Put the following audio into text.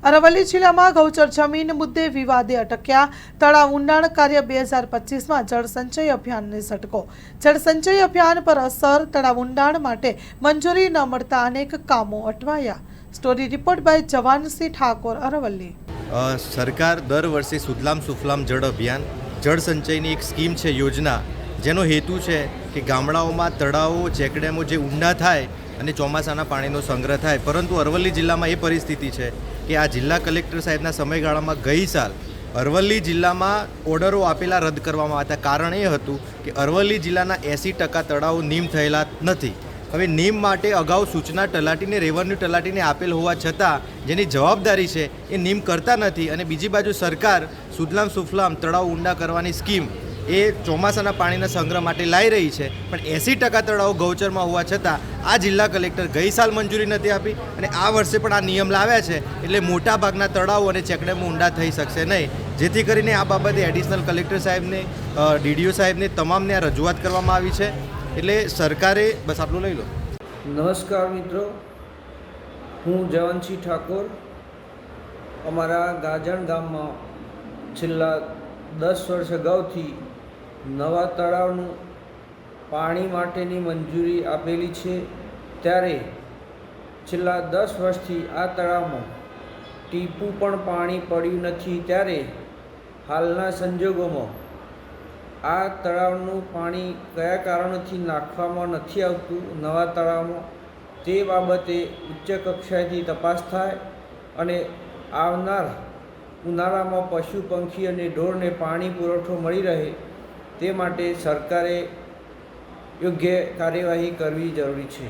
અરવલ્લી જિલ્લામાં ગૌચર જમીન મુદ્દે વિવાદે અટક્યા તળાવ ઊંડાણ કાર્ય 2025માં જળ સંચય અભિયાનને ઝટકો। જળ સંચય અભિયાન પર અસર, તળાવ ઊંડાણ માટે મંજૂરી ન મળતા અનેક કામો અટવાયા। Story report by Jawansinh Thakor, Aravalli. સરકાર દર વર્ષે સુજલામ સુફલામ જળ અભિયાન જળ સંચયની એક સ્કીમ છે, યોજના, જેનો હેતુ છે કે ગામડાઓમાં તળાવો, ચેકડેમો જે ઊંડા થાય અને ચોમાસાના પાણીનો સંગ્રહ થાય। પરંતુ અરવલ્લી જિલ્લામાં એ પરિસ્થિતિ છે કે આ જિલ્લા કલેક્ટર સાહેબના સમયગાળામાં ગઈ સાલ અરવલ્લી જિલ્લામાં ઓર્ડરો આપેલા રદ કરવામાં આવ્યા હતા। કારણ એ હતું કે અરવલ્લી જિલ્લાના 80% તળાવો નીમ થયેલા નથી। હવે નીમ માટે અગાઉ સૂચના તલાટીને, રેવન્યુ તલાટીને આપેલ હોવા છતાં જેની જવાબદારી છે એ નીમ કરતા નથી। અને બીજી બાજુ સરકાર સુજલામ સુફલામ તળાવ ઊંડા કરવાની સ્કીમ એ ચોમાસાના પાણીના સંગ્રહ માટે લાવી રહી છે, પણ 80% તળાવો ગૌચરમાં હોવા છતાં આ જિલ્લા કલેક્ટર ગઈ સાલ મંજૂરી નથી આપી અને આ વર્ષે પણ આ નિયમ લાવ્યા છે। એટલે મોટાભાગના તળાવો અને ચેકડેમો ઊંડા થઈ શકશે નહીં, જેથી કરીને આ બાબતે એડિશનલ કલેક્ટર સાહેબને, ડીડીઓ સાહેબને, તમામને આ રજૂઆત કરવામાં આવી છે। એટલે સરકારે બસ આટલું લઈ લો। નમસ્કાર મિત્રો, હું જવાનસિંહ ઠાકોર। અમારા ગાજણ ગામમાં છેલ્લા 10 વર્ષ અગાઉથી નવા તળાવનું પાણી માટેની મંજૂરી આપેલી છે, ત્યારે છેલ્લા 10 વર્ષથી આ તળાવમાં ટીપું પણ પાણી પડ્યું નથી। ત્યારે હાલના સંજોગોમાં આ તળાવનું પાણી કયા કારણોથી નાખવામાં નથી આવતું નવા તળાવમાં, તે બાબતે ઉચ્ચ કક્ષાએથી તપાસ થાય અને આવનાર ઉનાળામાં પશુ, પંખી અને ઢોરને પાણી પુરવઠો મળી રહે તે માટે સરકારે યોગ્ય કાર્યવાહી કરવી જરૂરી છે।